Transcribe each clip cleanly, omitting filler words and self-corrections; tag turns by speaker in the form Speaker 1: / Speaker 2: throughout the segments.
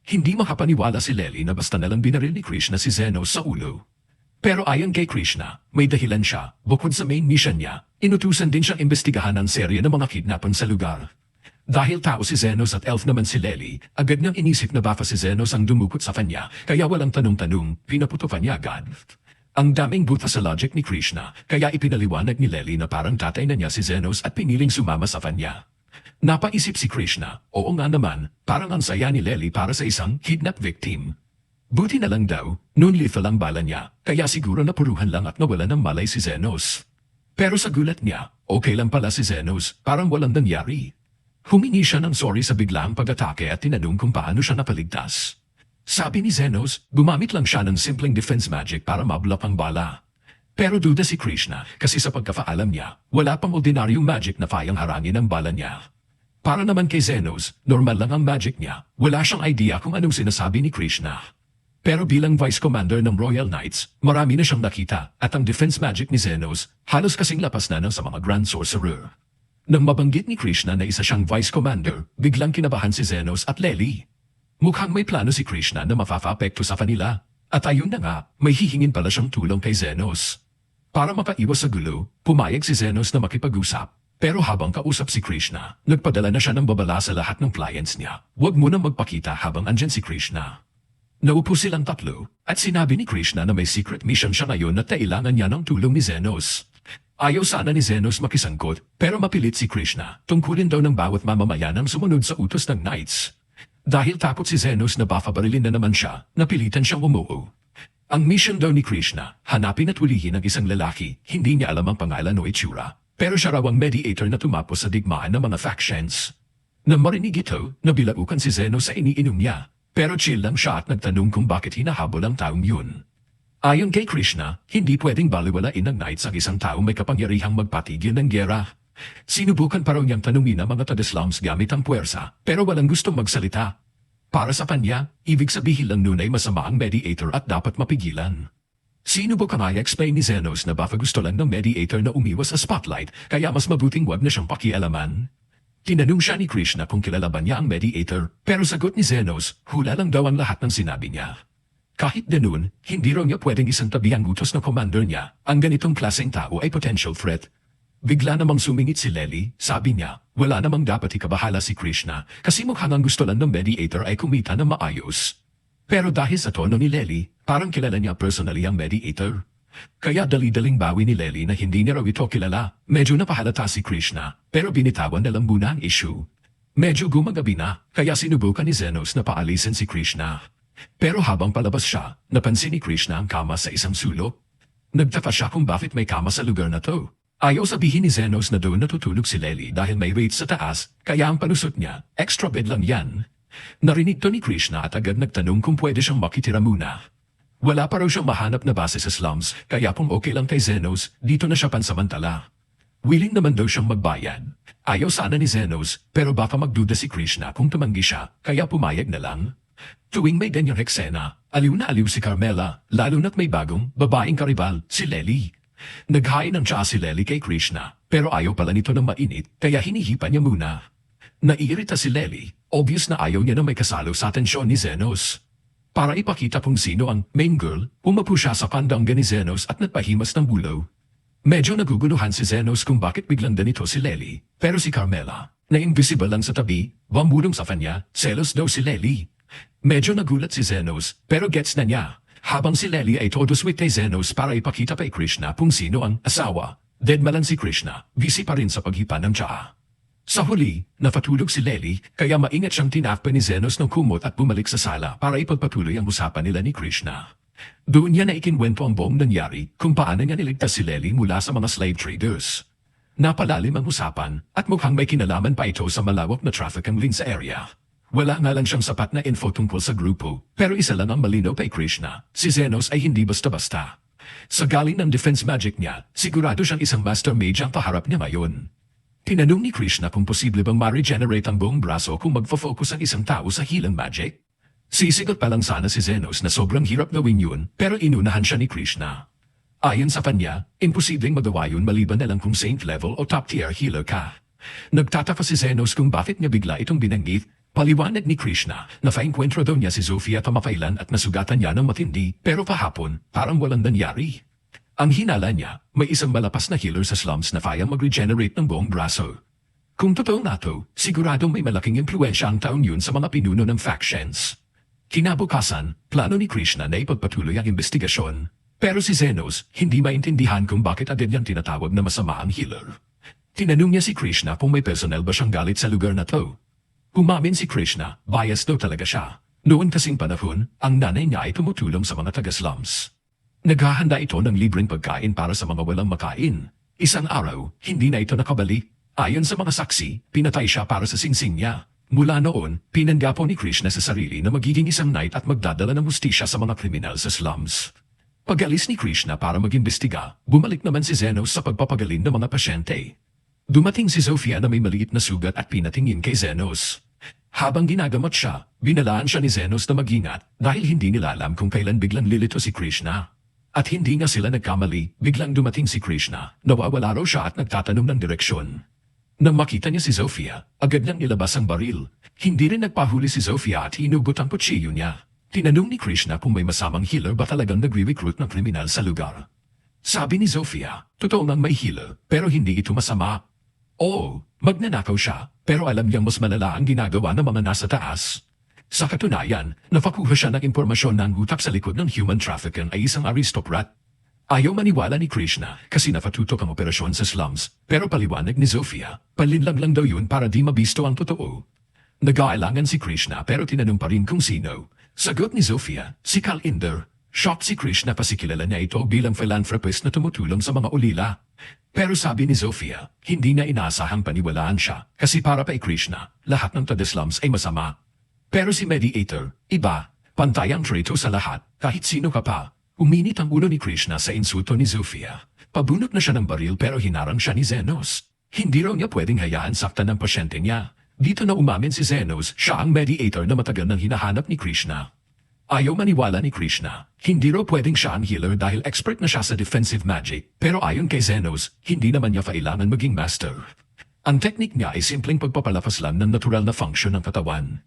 Speaker 1: Hindi makapaniwala si Lely na basta nalang binaril ni Krishna si Zenos sa ulo. Pero ayon kay Krishna, may dahilan siya. Bukod sa main mission niya, inutusan din siyang imbestigahan ang serye ng mga kidnapan sa lugar. Dahil tao si Zenos at elf naman si Lely, agad niyang inisip na baka si Zenos ang dumukot sa kanya, kaya walang tanong-tanong, pinaputukan niya agad. Ang daming buta sa logic ni Krishna, kaya ipinaliwanag ni Lely na parang tatay na niya si Zenos at piniling sumama sa kanya. Napaisip si Krishna, oo nga naman, parang ang saya ni Lely para sa isang kidnap victim. Buti na lang daw, noon lethal ang bala niya, kaya siguro napuruhan lang at nawala ng malay si Zenos. Pero sa gulat niya, okay lang pala si Zenos, parang walang nangyari. Humingi siya ng sorry sa biglaang pag-atake at tinanong kung paano siya napaligtas. Sabi ni Zenos, gumamit lang siya ng simpleng defense magic para mablok ang bala. Pero duda si Krishna kasi sa pagkakaalam niya, wala pang ordinaryong magic na kayang harangin ang bala niya. Para naman kay Zenos, normal lang ang magic niya, wala siyang idea kung anong sinasabi ni Krishna. Pero bilang Vice Commander ng Royal Knights, marami na siyang nakita at ang defense magic ni Zenos halos kasing lapas na ng sa mga Grand Sorcerer. Nang mabanggit ni Krishna na isa siyang Vice Commander, biglang kinabahan si Zenos at Lely. Mukhang may plano si Krishna na mapapa-apekto sa kanila. At ayun na nga, may hihingin pala siyang tulong kay Zenos. Para makaiwas sa gulo, pumayag si Zenos na makipag-usap. Pero habang kausap si Krishna, nagpadala na siya ng babala sa lahat ng clients niya. Huwag munang magpakita habang andyan si Krishna. Naupo silang tatlo at sinabi ni Krishna na may secret mission siya ngayon na kailangan niya ng tulong ni Zenos. Ayaw sana ni Zenos makisangkot pero mapilit si Krishna tungkulin daw ng bawat mamamayan ang sumunod sa utos ng Knights. Dahil takot si Zenos na baka barilin na naman siya, napilitan siyang umuo. Ang mission daw ni Krishna, hanapin at hulihin ang isang lalaki, hindi niya alam ang pangalan o itsura. Pero siya raw ang mediator na tumapos sa digmaan ng mga factions. Nang marinig ito, nabilaukan si Zenos sa iniinom niya. Pero chill lang siya at nagtanong kung bakit hinahabol ang taong yun. Ayon kay Krishna, hindi pwedeng baliwalain ng Knights ang isang taong may kapangyarihang magpatigil ng gyera. Sinubukan pa raw niyang tanungin ang mga taga-slums gamit ang puwersa, pero walang gustong magsalita. Para sa kanya, ibig sabihin lang nun ay masama ang mediator at dapat mapigilan. Sinubukan nga i-explain ni Zenos na baka gusto lang ng mediator na umiwas sa spotlight, kaya mas mabuting wag na siyang pakialaman. Tinanong siya ni Krishna kung kilala ba niya ang mediator, pero sagot ni Zenos, hula lang daw ang lahat ng sinabi niya. Kahit ganun, hindi raw niya pwedeng isang tabi ang utos ng commander niya, ang ganitong klaseng tao ay potential threat. Bigla namang sumingit si Lely, sabi niya, wala namang dapat ikabahala si Krishna, kasi mukhang ang gusto lang ng mediator ay kumita na maayos. Pero dahil sa tono ni Lely, parang kilala niya personally ang mediator. Kaya dali-daling bawi ni Lely na hindi niya raw ito kilala. Medyo napahalata si Krishna, pero binitawan na lang muna ang issue. Medyo gumagabi na, kaya sinubukan ni Zenos na paalisin si Krishna. Pero habang palabas siya, napansin ni Krishna ang kama sa isang sulok. Nagtaka siya kung bakit may kama sa lugar na to. Ayaw sabihin ni Zenos na doon natutulog si Lely dahil may weight sa taas, kaya ang palusot niya, extra bed lang yan. Narinig to ni Krishna at agad nagtanong kung pwede siyang makitira muna. Wala pa raw siyang mahanap na base sa slums, kaya kung okay lang kay Zenos, dito na siya pansamantala. Willing naman daw siyang magbayad. Ayaw sana ni Zenos, pero baka magduda si Krishna kung tumanggi siya, kaya pumayag na lang. Tuwing may ganyang eksena, aliw na aliw si Carmela, lalo na't may bagong babaeng karibal, si Lely. Naghain ng tsaa si Lely kay Krishna, pero ayaw pala nito ng mainit, kaya hinihipa niya muna. Naiirita si Lely, obvious na ayaw niya na may kasalo sa atensyon ni Zenos. Para ipakita kung sino ang main girl, umapo siya sa pandangga ni Zenos at nagpahimas ng bulo. Medyo naguguluhan si Zenos kung bakit biglang ganito si Lely, pero si Carmela, na invisible lang sa tabi, bumulong sa kanya, selos daw si Lely. Medyo nagulat si Zenos, pero gets na niya. Habang si Lely ay todo sweet kay Zenos para ipakita kay Krishna kung sino ang asawa. Deadma lang si Krishna, busy pa rin sa paghipa ng tsaa. Sa huli, napatulog si Lely, kaya maingat siyang tinakpan ni Zenos ng kumot at bumalik sa sala para ipagpatuloy ang usapan nila ni Krishna. Doon niya na ikinwento ang buong nangyari kung paano niya niligtas si Lely mula sa mga slave traders. Napalalim ang usapan at mukhang may kinalaman pa ito sa malawak na trafficking ring sa area. Wala nga lang siyang sapat na info tungkol sa grupo, pero isa lang ang malinaw kay Krishna, si Zenos ay hindi basta-basta. Sa galing ng defense magic niya, sigurado siyang isang master mage ang kaharap niya ngayon. Tinanong ni Krishna kung posible bang ma-regenerate ang buong braso kung magfo-focus ang isang tao sa healing magic. Sisigot pa lang sana si Zenos na sobrang hirap gawin yun, pero inunahan siya ni Krishna. Ayon sa kanya, imposibleng magawa yun maliban na lang kung saint level o top tier healer ka. Nagtataka si Zenos kung bakit niya bigla itong binanggit, Paliwanag ni Krishna na fa-enkwentro daw niya si Zofia tamakailan at nasugatan niya ng matindi pero kahapon parang walang nangyari. Ang hinala niya, may isang malapas na healer sa slums na kaya mag-regenerate ng buong braso. Kung totoo nga to, sigurado may malaking impluensya ang taon yun sa mga pinuno ng factions. Kinabukasan, plano ni Krishna na ipagpatuloy ang investigasyon. Pero si Zenos hindi maintindihan kung bakit agad niyang tinatawag na masama ang healer. Tinanong niya si Krishna kung may personnel ba siyang galit sa lugar na to. Umamin si Krishna, bias daw talaga siya. Noon kasing panahon, ang nanay niya ay tumutulong sa mga taga-slums. Naghahanda ito ng libreng pagkain para sa mga walang makain. Isang araw, hindi na ito nakabalik. Ayon sa mga saksi, pinatay siya para sa singsing niya. Mula noon, pinanggapo ni Krishna sa sarili na magiging isang knight at magdadala ng hustisya sa mga kriminal sa slums. Pag-alis ni Krishna para mag-imbestiga, bumalik naman si Zenos sa pagpapagaling ng mga pasyente. Dumating si Zofia na may maliit na sugat at pinatingin kay Zenos. Habang ginagamot siya, binalaan siya ni Zenos na mag-ingat dahil hindi nila alam kung kailan biglang lilito si Krishna. At hindi nga sila nagkamali, biglang dumating si Krishna, nawawala raw siya at nagtatanong ng direksyon. Nang makita niya si Zofia, agad niyang nilabas ang baril. Hindi rin nagpahuli si Zofia at hinugot ang kutsilyo niya. Tinanong ni Krishna kung may masamang healer ba talagang nagre-recruit ng kriminal sa lugar. Sabi ni Zofia, totoo nang may healer, pero hindi ito masama. Oo, magnanakaw siya, pero alam niyang mas malala ang ginagawa ng mga nasa taas. Sa katunayan, napakuha siya ng impormasyon na ang utak sa likod ng human trafficking ay isang aristocrat. Ayaw maniwala ni Krishna kasi napatutok ang operasyon sa slums, pero paliwanag ni Zofia, palinlang lang daw yun para di mabisto ang totoo. Nag-aalangan si Krishna pero tinanong pa rin kung sino. Sagot ni Zofia, si Kal Inder. Shocked si Krishna kasi kilala niya ito bilang philanthropist na tumutulong sa mga ulila. Pero sabi ni Zofia, hindi na inaasahang paniwalaan siya kasi para kay Krishna, lahat ng taga-slums ay masama. Pero si Mediator, iba, pantay ang traitor sa lahat, kahit sino ka pa. Uminit ang ulo ni Krishna sa insulto ni Zofia. Pabunot na siya ng baril pero hinarang siya ni Zenos. Hindi raw niya pwedeng hayaan saktan ng pasyente niya. Dito na umamin si Zenos, siya ang mediator na matagal nang hinahanap ni Krishna. Ayaw maniwala ni Krishna. Hindi raw pwedeng siya ang healer dahil expert na siya sa defensive magic. Pero ayon kay Zenos, hindi naman niya kailangan maging master. Ang teknik niya ay simpleng pagpapalakas lang ng natural na function ng katawan.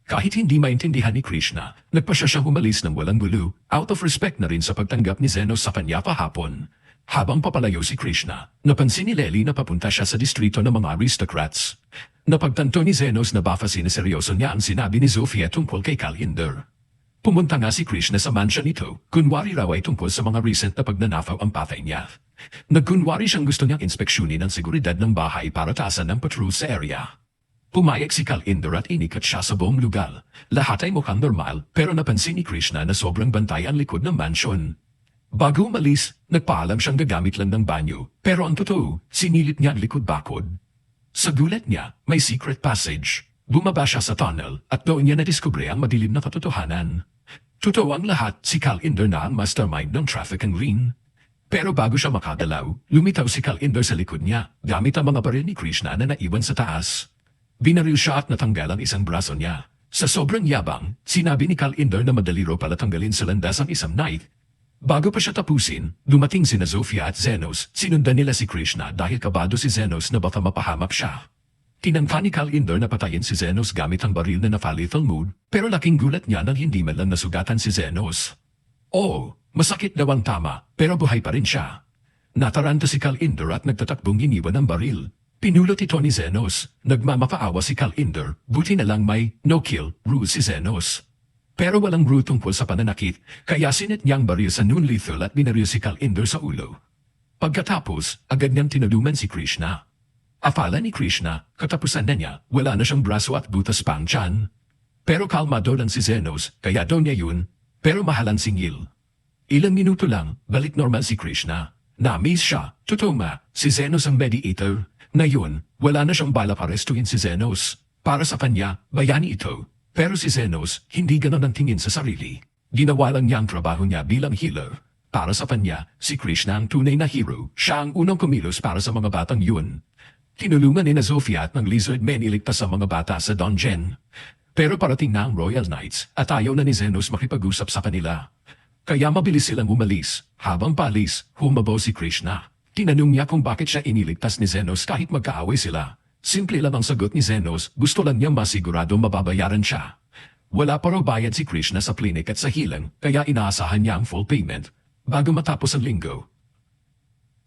Speaker 1: Kahit hindi maintindihan ni Krishna, nagpasya siyang umalis ng walang gulo, out of respect na rin sa pagtanggap ni Zenos sa kanya kahapon. Habang papalayo si Krishna, napansin ni Lely na papunta siya sa distrito ng mga aristocrats. Napagtanto ni Zenos na baka sineseryoso niya ang sinabi ni Zofia tungkol kay Kal Inder. Pumunta nga si Krishna sa mansion nito, kunwari raw ay tungkol sa mga recent na pagnanakaw ang patay niya. Nagkunwari siyang gusto niyang inspeksyonin ang seguridad ng bahay para taasan ng patrol sa area. Pumayag si Kal Inder at inikat siya sa buong lugar. Lahat ay mukhang normal pero napansin ni Krishna na sobrang bantay ang likod ng mansion. Bago umalis, nagpaalam siyang gagamit lang ng banyo pero ang totoo, sinilip niya ang likod bakod. Sa gulat niya, may secret passage. Bumaba siya sa tunnel at doon niya nadiskubre ang madilim na katotohanan. Totoo ang lahat, si Kal Inder na ang mastermind ng trafficking ring. Pero bago siya makagalaw, lumitaw si Kal Inder sa likod niya gamit ang mga baril ni Krishna na naiwan sa taas. Binaril siya at natanggal ang isang braso niya. Sa sobrang yabang, sinabi ni Kal Inder na madali raw pala tanggalin sa landas ang isang knight. Bago pa siya tapusin, dumating sina Zofia at Zenos, sinundan nila si Krishna dahil kabado si Zenos na baka mapahamak siya. Tinangka ni Kal Inder na patayin si Zenos gamit ang baril na naka-lethal mode, pero laking gulat niya nang hindi man lang nasugatan si Zenos. Oo, masakit daw ang tama, pero buhay pa rin siya. Nataranta si Kal Inder at nagtatakbong iniwan ang baril. Pinulot ito ni Zenos. Nagmamapaawa si Kal Inder, buti na lang may no-kill rule si Zenos. Pero walang rule tungkol sa pananakit, kaya sinit niyang baril sa non-lethal at binaril si Kal Inder sa ulo. Pagkatapos, agad niyang tinulungan si Krishna. Akala ni Krishna, katapusan na niya, wala na siyang braso at butas pang tiyan. Pero kalmado lang si Zenos, kaya daw niya yun, pero mahalang singil. Ilang minuto lang, balik normal si Krishna. Na-amaze siya, totoo ma, si Zenos ang mediator. Ngayon, wala na siyang balak arestuhin si Zenos. Para sa kanya, bayani ito. Pero si Zenos, hindi ganon ang tingin sa sarili. Ginawa lang niya ang trabaho niya bilang healer. Para sa kanya, si Krishna ang tunay na hero. Siya ang unang kumilos para sa mga batang yun. Tinulungan ni Zofia at ng Lizard Men iligtas sa mga bata sa dungeon. Pero parating na ang Royal Knights at ayaw na ni Zenos makipag-usap sa kanila. Kaya mabilis silang umalis. Habang paalis, humabaw si Krishna. Tinanong niya kung bakit siya iniligtas ni Zenos kahit magkaaway sila. Simple lang ang sagot ni Zenos, gusto lang niyang masigurado mababayaran siya. Wala pa raw bayad si Krishna sa klinik at sa healing, kaya inaasahan niya ang full payment. Bago matapos ang linggo,